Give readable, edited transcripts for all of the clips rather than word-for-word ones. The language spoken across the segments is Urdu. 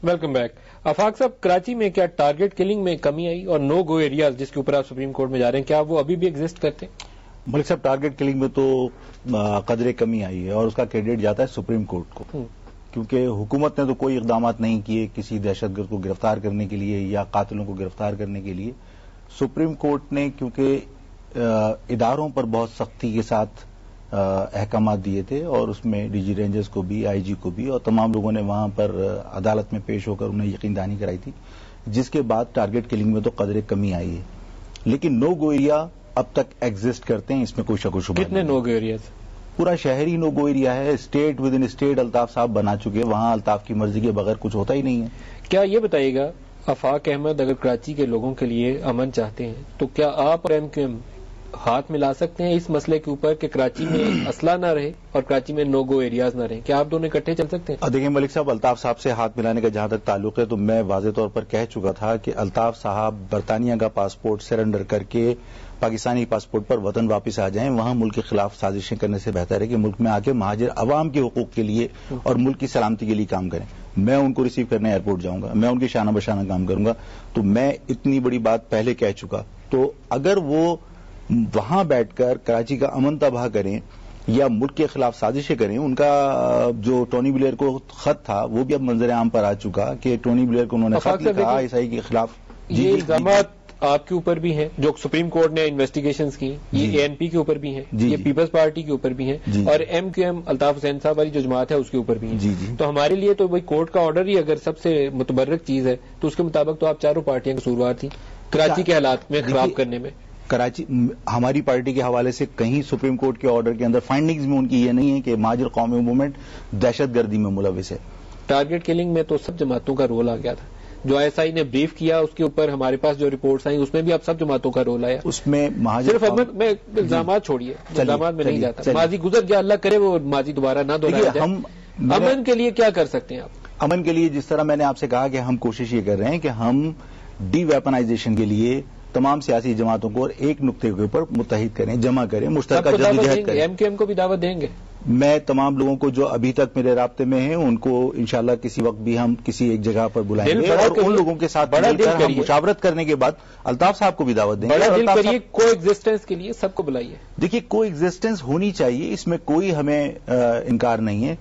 Welcome back. آفاق صاحب, کراچی میں کیا ٹارگٹ کلنگ میں کمی آئی اور نو گو ایریاز جس کے اوپر آپ سپریم کورٹ میں جا رہے ہیں, کیا وہ ابھی بھی ایگزسٹ کرتے ہیں؟ ملک صاحب, ٹارگٹ کلنگ میں تو قدرے کمی آئی ہے اور اس کا کریڈٹ جاتا ہے سپریم کورٹ کو, کیونکہ حکومت نے تو کوئی اقدامات نہیں کیے کسی دہشت گرد کو گرفتار کرنے کے لیے یا قاتلوں کو گرفتار کرنے کے لیے. سپریم کورٹ نے کیونکہ اداروں پر بہت سختی کے ساتھ احکامات دیے تھے اور اس میں ڈی جی رینجرز کو بھی, آئی جی کو بھی, اور تمام لوگوں نے وہاں پر عدالت میں پیش ہو کر انہیں یقین دہانی کرائی تھی, جس کے بعد ٹارگٹ کلنگ میں تو قدرے کمی آئی ہے. لیکن نو گو ایریا اب تک ایگزسٹ کرتے ہیں, اس میں کوئی شک و شبہ نہیں. کتنے نو گو ایریاز؟ پورا شہر ہی نو گو ایریا ہے. State with in state Altaf صاحب بنا چکے, وہاں الطاف کی مرضی کے بغیر کچھ ہوتا ہی نہیں ہے. کیا یہ بتائیے گا, آفاق احمد اگر کراچی کے لوگوں کے لیے امن چاہتے ہیں تو کیا آپ اور ایم کیو ایم ہاتھ ملا سکتے ہیں اس مسئلے کے اوپر کہ کراچی میں اسلحہ نہ رہے اور کراچی میں نو گو ایریاز نہ رہیں؟ کیا آپ دونوں اکٹھے چل سکتے ہیں؟ دیکھیں ملک صاحب, الطاف صاحب سے ہاتھ ملانے کا جہاں تک تعلق ہے تو میں واضح طور پر کہہ چکا تھا کہ الطاف صاحب برطانیہ کا پاسپورٹ سرنڈر کر کے پاکستانی پاسپورٹ پر وطن واپس آ جائیں. وہاں ملک کے خلاف سازشیں کرنے سے بہتر ہے کہ ملک میں آ کے مہاجر عوام کے حقوق کے لیے اور ملک کی سلامتی کے لیے کام کریں. میں ان کو ریسیو کرنے ایئرپورٹ جاؤں گا, میں ان کے شانہ بشانہ کام کروں گا. تو میں اتنی بڑی بات پہلے کہہ چکا. تو اگر وہ وہاں بیٹھ کر کراچی کا امن تباہ کریں یا ملک کے خلاف سازشیں کریں, ان کا جو ٹونی بلیئر کو خط تھا وہ بھی اب منظر عام پر آ چکا کہ ٹونی بلیئر کو انہوں نے خط لکھا عیسائی کے خلاف. یہ الزامات آپ کے اوپر بھی ہیں جو سپریم کورٹ نے انویسٹیگیشنز کی, یہ اے این پی کے اوپر بھی ہیں, یہ پیپلز پارٹی کے اوپر بھی ہیں, اور M Q M Altaf Hussain صاحب والی جو جماعت ہے اس کے اوپر بھی ہیں. تو ہمارے لیے تو کورٹ کا آرڈر ہی اگر سب سے متبرک چیز ہے تو اس کے مطابق تو آپ چاروں پارٹیاں قصوروار تھیں کراچی کے حالات میں خراب کرنے میں. کراچی ہماری پارٹی کے حوالے سے کہیں سپریم کورٹ کے آرڈر کے اندر فائنڈنگز میں ان کی یہ نہیں ہے کہ مہاجر قومی موومنٹ دہشت گردی میں ملوث ہے. ٹارگٹ کلنگ میں تو سب جماعتوں کا رول آ گیا تھا. جو آئی ایس آئی نے بریف کیا اس کے اوپر ہمارے پاس جو رپورٹس آئیں اس میں بھی اب سب جماعتوں کا رول آیا. اس میں مہاجر صرف میں الزامات چھوڑیے, الزامات میں نہیں جاتا, ماضی گزر گیا, اللہ کرے وہ ماضی دوبارہ نہ دہرایا جائے. ہم امن کے لیے کیا کر سکتے ہیں آپ؟ امن کے لیے جس طرح میں نے آپ سے کہا کہ ہم کوشش یہ کر رہے ہیں کہ ہم ڈی ویپنائزیشن کے لیے تمام سیاسی جماعتوں کو ایک نقطے کے اوپر متحد کریں, جمع کریں, مشترکہ جدوجہد کریں. ایم کیو ایم کو بھی دعوت دیں گے؟ میں تمام لوگوں کو جو ابھی تک میرے رابطے میں ہیں ان کو انشاءاللہ کسی وقت بھی ہم کسی ایک جگہ پر بلائیں گے اور ان لوگوں کے ساتھ ہم مشاورت کرنے کے بعد الطاف صاحب کو بھی دعوت دیں گے. کو ایگزسٹنس کے لیے سب کو بلائیے. دیکھیے کو ایگزسٹنس ہونی چاہیے, اس میں کوئی ہمیں انکار نہیں ہے,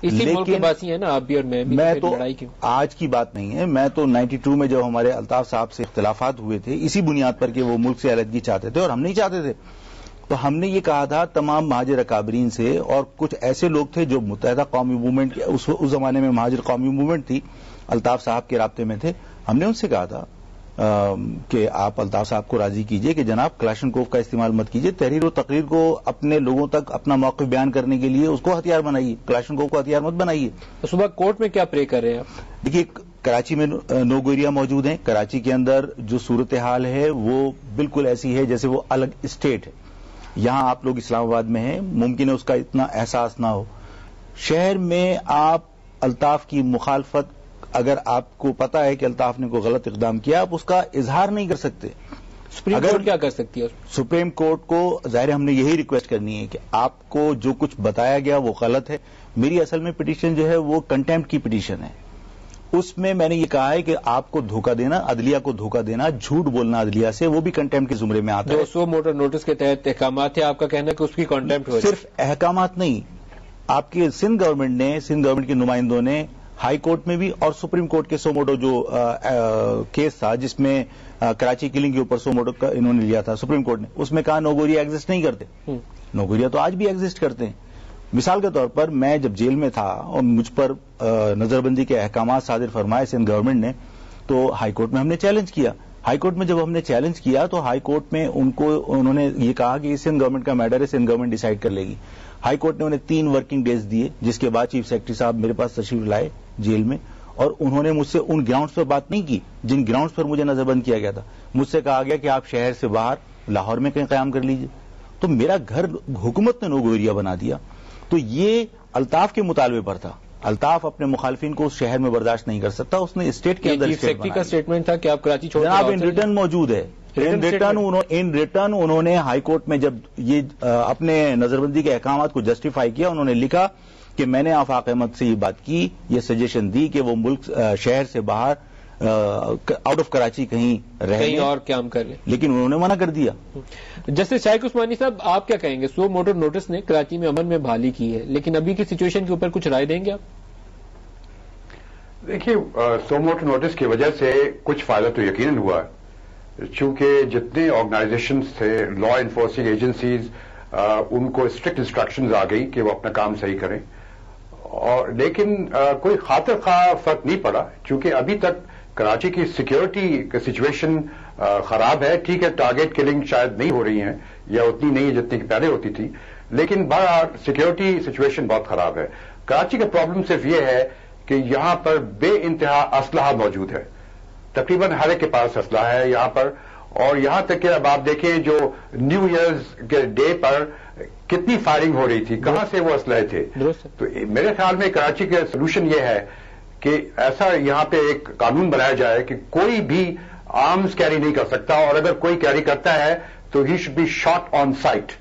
لیکن نا آپ بھی اور میں تو آج کی بات نہیں ہے. میں تو 92 میں جب ہمارے الطاف صاحب سے اختلافات ہوئے تھے اسی بنیاد پر کہ وہ ملک سے علیحدگی چاہتے تھے اور ہم نہیں چاہتے تھے, تو ہم نے یہ کہا تھا تمام مہاجر اکابرین سے, اور کچھ ایسے لوگ تھے جو متحدہ قومی موومنٹ اس زمانے میں مہاجر قومی موومنٹ تھی, الطاف صاحب کے رابطے میں تھے. ہم نے ان سے کہا تھا کہ آپ الطاف صاحب کو راضی کیجئے کہ جناب کلاشنکوف کا استعمال مت کیجئے, تحریر و تقریر کو اپنے لوگوں تک اپنا موقف بیان کرنے کے لیے اس کو ہتھیار بنائیے, کلاشنکوف کو ہتھیار مت بنائیے. صبح کورٹ میں کیا پرے کر رہے ہیں آپ؟ دیکھیے کراچی میں نو گو ایریا موجود ہیں. کراچی کے اندر جو صورتحال ہے وہ بالکل ایسی ہے جیسے وہ الگ اسٹیٹ ہے. یہاں آپ لوگ اسلام آباد میں ہیں, ممکن ہے اس کا اتنا احساس نہ ہو. شہر میں آپ الطاف کی مخالفت, اگر آپ کو پتا ہے کہ الطاف نے کوئی غلط اقدام کیا, آپ اس کا اظہار نہیں کر سکتے. سپریم کورٹ کیا کر سکتی ہے؟ سپریم کورٹ کو ظاہر ہم نے یہی ریکویسٹ کرنی ہے کہ آپ کو جو کچھ بتایا گیا وہ غلط ہے. میری اصل میں پٹیشن جو ہے وہ کنٹیمپٹ کی پٹیشن ہے. اس میں نے یہ کہا ہے کہ آپ کو دھوکہ دینا, عدلیہ کو دھوکہ دینا, جھوٹ بولنا عدلیہ سے, وہ بھی کنٹیمپٹ کے زمرے میں آتا ہے. 200 موٹر نوٹس کے تحت احکامات ہے, آپ کا کہنا ہے کہ اس کی کنٹیمپٹ ہو. صرف احکامات نہیں, آپ کی سندھ گورنمنٹ کے نمائندوں نے ہائی کورٹ میں بھی اور سپریم کورٹ کے سو موٹو جو کیس تھا جس میں کراچی کلنگ کے اوپر سو موٹو کا انہوں نے لیا تھا سپریم کورٹ نے, اس میں کہا نو گو ایریا ایگزسٹ نہیں کرتے. نو گو ایریا تو آج بھی ایگزسٹ کرتے ہیں. مثال کے طور پر میں جب جیل میں تھا اور مجھ پر نظر بندی کے احکامات صادر فرمائے سندھ گورنمنٹ نے, تو ہائی کورٹ میں ہم نے چیلنج کیا. ہائی کورٹ میں جب ہم نے چیلنج کیا تو ہائی کورٹ میں انہوں نے یہ کہا کہ سندھ گورنمنٹ کا میٹر ہے, سندھ گورنمنٹ ڈیسائیڈ کر لے گی. ہائی کورٹ نے انہیں 3 ورکنگ ڈیز دیے, جس کے بعد چیف سیکرٹری صاحب میرے پاس تشریف لائے جیل میں, اور انہوں نے مجھ سے ان گراؤنڈز پر بات نہیں کی جن گراؤنڈز پر مجھے نظر بند کیا گیا تھا. مجھ سے کہا گیا کہ آپ شہر سے باہر لاہور میں کہیں قیام کر لیجئے. تو میرا گھر حکومت نے نو گو ایریا بنا دیا. تو یہ الطاف کے مطالبے پر تھا. الطاف اپنے مخالفین کو اس شہر میں برداشت نہیں کر سکتا, اس نے اسٹیٹ کے اندر سیکرٹری کا اسٹیٹمنٹ تھا کہ آپ کراچی چھوڑ جناب ان ریٹرن موجود ہے. ان ریٹرن انہوں نے ہائی کورٹ میں جب یہ اپنے نظر بندی کے احکامات کو جسٹیفائی کیا, انہوں نے لکھا کہ میں نے آفاق احمد سے یہ بات کی، یہ سجیشن دی کہ وہ ملک شہر سے باہر آؤٹ آف کراچی کہیں اور قیام کر لیں، لیکن انہوں نے منع کر دیا۔ جسٹس شائق عثمانی صاحب، آپ کیا کہیں گے؟ سو موٹو نوٹس نے کراچی میں امن میں بحالی کی ہے، لیکن ابھی کی سچویشن کے اوپر کچھ رائے دیں گے آپ؟ دیکھیے، سو موٹو نوٹس کی وجہ سے کچھ فائدہ تو یقیناً ہوا ہے، چونکہ جتنے آرگنائزیشنز تھے، لا انفورسنگ ایجنسیز، ان کو اسٹرکٹ انسٹرکشنز آ گئی کہ وہ اپنا کام صحیح کریں، اور لیکن کوئی خاطر خواہ فرق نہیں پڑا، چونکہ ابھی تک کراچی کی سیکیورٹی کی سچویشن خراب ہے۔ ٹھیک ہے، ٹارگیٹ کلنگ شاید نہیں ہو رہی ہیں یا اتنی نہیں ہے جتنی کہ پہلے ہوتی تھی، لیکن بہرحال سیکیورٹی سچویشن بہت خراب ہے۔ کراچی کا پرابلم صرف یہ ہے کہ یہاں پر بے انتہا اسلحہ موجود ہے، تقریباً ہر ایک کے پاس اسلحہ ہے یہاں پر، اور یہاں تک کہ اب آپ دیکھیں جو نیو ایئرز کے ڈے پر کتنی فائرنگ ہو رہی تھی، کہاں سے وہ اسلحے تھے۔ تو میرے خیال میں کراچی کا سولوشن یہ ہے کہ ایسا یہاں پہ ایک قانون بنایا جائے کہ کوئی بھی آرمز کیری نہیں کر سکتا، اور اگر کوئی کیری کرتا ہے تو ہی should be shot on site.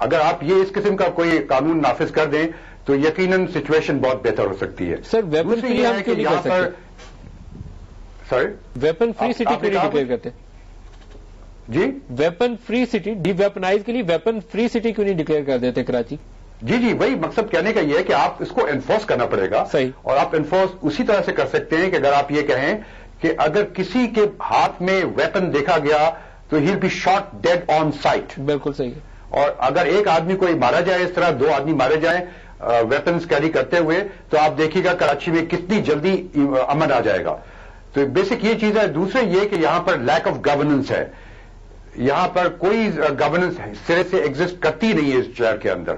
اگر آپ یہ اس قسم کا کوئی قانون نافذ کر دیں تو یقیناً سچویشن بہت بہتر ہو سکتی ہے۔ سر، ویپن فری ہم کیوں نہیں کر سکتے؟ سر، ویپن فری سٹی کیوں نہیں ڈکلیئر کرتے؟ جی، weapon free city, D weaponised کے لیے ویپن فری سٹی کیوں نہیں ڈکلیئر کر دیتے کراچی؟ جی، وہی مقصد کہنے کا یہ ہے کہ آپ اس کو انفورس کرنا پڑے گا، صحیح، اور آپ انفورس اسی طرح سے کر سکتے ہیں کہ اگر آپ یہ کہیں کہ اگر کسی کے ہاتھ میں ویپن دیکھا گیا تو he will be shot dead on sight. بالکل صحیح ہے۔ اور اگر ایک آدمی کوئی مارا جائے، اس طرح 2 آدمی مارے جائیں ویپنز کیری کرتے ہوئے، تو آپ دیکھیے گا کراچی میں کتنی جلدی امن آ جائے گا۔ تو بیسک یہ چیز ہے۔ دوسرے یہ کہ یہاں پر لیک آف گورننس ہے، یہاں پر کوئی گورننس سرے سے ایگزسٹ کرتی نہیں ہے اس شہر کے اندر۔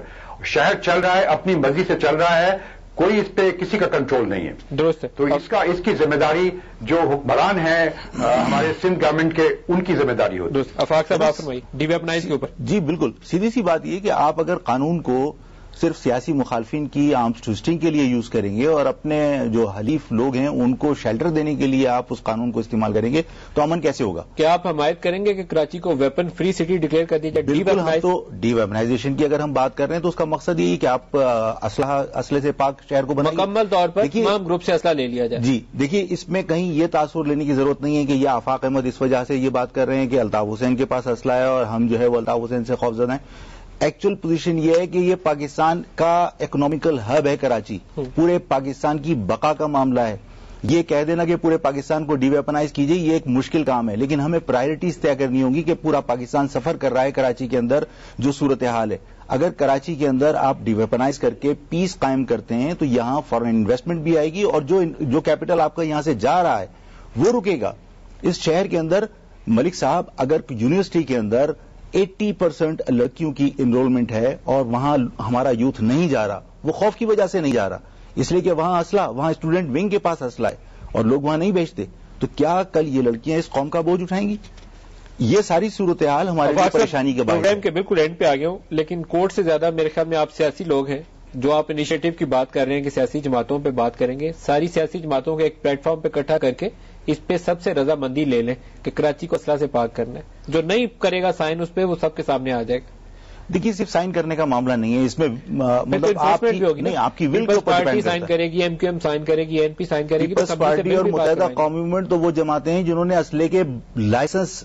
شہر چل رہا ہے، اپنی مرضی سے چل رہا ہے، کوئی اس پہ کسی کا کنٹرول نہیں ہے۔ درست ہے۔ تو اس کی ذمہ داری جو حکمران ہیں ہمارے سندھ گورنمنٹ کے، ان کی ذمہ داری ہوتی ہے۔ آفاق صاحب، آپ فرمائیے ڈی ویپنائز کے اوپر۔ جی بالکل، سیدھی سی بات یہ کہ آپ اگر قانون کو صرف سیاسی مخالفین کی آرمز ٹوئسٹنگ کے لیے یوز کریں گے اور اپنے جو حلیف لوگ ہیں ان کو شیلٹر دینے کے لیے آپ اس قانون کو استعمال کریں گے تو امن کیسے ہوگا؟ کیا آپ حمایت کریں گے کہ کراچی کو ویپن فری سٹی ڈکلیئر کر دی جائے؟ بالکل، ہم تو ڈی ویپنائزیشن کی اگر ہم بات کر رہے ہیں تو اس کا مقصد یہی کہ آپ اسلحے سے پاک شہر کو بنائیں، مکمل طور پر تمام گروپ سے اسلحہ لے لیا جائے۔ جی دیکھیے، اس میں کہیں یہ تاثر لینے کی ضرورت نہیں ہے کہ یہ آفاق احمد اس وجہ سے یہ بات کر رہے ہیں کہ الطاف حسین کے پاس اسلحہ ہے اور ہم جو ہے وہ الطاف حسین سے خوفزدہ ہیں۔ ایکچوئل پوزیشن یہ ہے کہ یہ پاکستان کا اکنامیکل ہب ہے کراچی، پورے پاکستان کی بقا کا معاملہ ہے۔ یہ کہہ دینا کہ پورے پاکستان کو ڈی ویپنائز کیجیے، یہ ایک مشکل کام ہے، لیکن ہمیں پرائرٹیز طے کرنی ہوگی کہ پورا پاکستان سفر کر رہا ہے کراچی کے اندر جو صورتحال ہے۔ اگر کراچی کے اندر آپ ڈی ویپنائز کر کے پیس قائم کرتے ہیں تو یہاں فارن انویسٹمنٹ بھی آئے گی اور جو کیپٹل آپ کا یہاں سے جا رہا ہے وہ رکے گا۔ اس شہر کے اندر ملک صاحب، اگر یونیورسٹی کے اندر 80% لڑکیوں کی انرولمنٹ ہے اور وہاں ہمارا یوتھ نہیں جا رہا، وہ خوف کی وجہ سے نہیں جا رہا، اس لیے کہ وہاں اسلحہ، وہاں اسٹوڈنٹ ونگ کے پاس اسلحہ ہے اور لوگ وہاں نہیں بیچتے، تو کیا کل یہ لڑکیاں اس قوم کا بوجھ اٹھائیں گی؟ یہ ساری صورتحال ہمارے لیے پریشانی کے پروگرام کے بالکل اینڈ پہ آ گیا ہوں، لیکن کورٹ سے زیادہ میرے خیال میں آپ سیاسی لوگ ہیں جو آپ انیشیٹو کی بات کر رہے ہیں کہ سیاسی جماعتوں پہ بات کریں گے، ساری سیاسی جماعتوں کو ایک پلیٹ فارم پہ اکٹھا کر کے اس پہ سب سے رضامندی لے لیں کہ کراچی کو اسلحہ سے پاک کرنا ہے۔ جو نہیں کرے گا سائن اس پہ، وہ سب کے سامنے آ جائے گا۔ دیکھیے، صرف سائن کرنے کا معاملہ نہیں ہے، اس میں مطلب آپ کی ول کے اوپر پارٹی سائن کرے گی، ایم کیو ایم سائن کرے گی، این پی سائن کرے گی، پیپلز پارٹی اور متحدہ قومی موومنٹ تو وہ جماعتیں ہیں جنہوں نے اسلحے کے لائسنس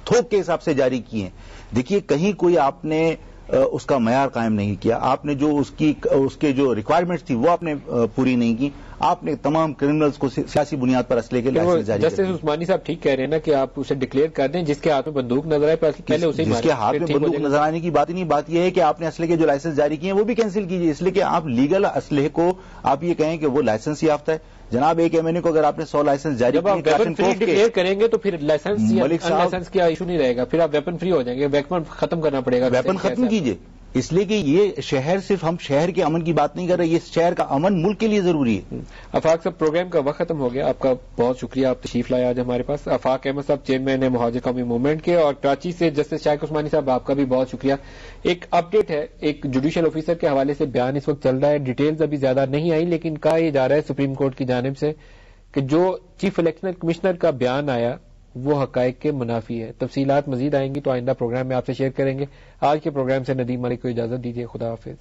تھوک کے حساب سے جاری کیے ہیں۔ دیکھیے، کہیں کوئی آپ نے اس کا معیار قائم نہیں کیا، آپ نے جو اس کے جو ریکوائرمنٹس تھی وہ آپ نے پوری نہیں کی، آپ نے تمام کرمنلز کو سیاسی بنیاد پر اسلحے کے لائسنس جاری کر دیے۔ جسٹس عثمانی صاحب ٹھیک کہہ رہے ہیں نا کہ آپ اسے ڈکلیئر کر دیں، جس کے ہاتھ میں بندوق نظر آئے پہلے اسے جس کے ہاتھ میں بندوق نظر آنے کی بات ہی نہیں، بات یہ ہے کہ آپ نے اسلحے کے جو لائسنس جاری کیے ہیں وہ بھی کینسل کیجیے، اس لیے کہ آپ لیگل اسلحے کو آپ یہ کہیں کہ وہ لائسنس یافتہ ہے۔ جناب، ایک ایم این اے کو اگر آپ نے 100 لائسنس جاری جب آپ ویپن فری ڈکلیئر کریں گے تو پھر لائسنس کا ایشو نہیں رہے گا، پھر آپ ویپن فری ہو جائیں گے، ویپن ختم کرنا پڑے گا۔ ویپن ختم کیجیے، اس لیے کہ یہ شہر، صرف ہم شہر کے امن کی بات نہیں کر رہے، یہ شہر کا امن ملک کے لیے ضروری ہے۔ آفاق صاحب، پروگرام کا وقت ختم ہو گیا، آپ کا بہت شکریہ، آپ تشریف لائے آج ہمارے پاس۔ آفاق احمد صاحب چیئرمین ہے مہاجر قومی موومنٹ کے، اور کراچی سے جسٹس شائق عثمانی صاحب، آپ کا بھی بہت شکریہ۔ ایک اپ ڈیٹ ہے، ایک جوڈیشل آفیسر کے حوالے سے بیان اس وقت چل رہا ہے، ڈیٹیلز ابھی زیادہ نہیں آئی، لیکن کہا یہ جا رہا ہے سپریم کورٹ کی جانب سے کہ جو چیف الیکشن کمشنر کا بیان آیا وہ حقائق کے منافی ہے۔ تفصیلات مزید آئیں گی تو آئندہ پروگرام میں آپ سے شیئر کریں گے۔ آج کے پروگرام سے ندیم ملک کو اجازت دیجیے، خدا حافظ۔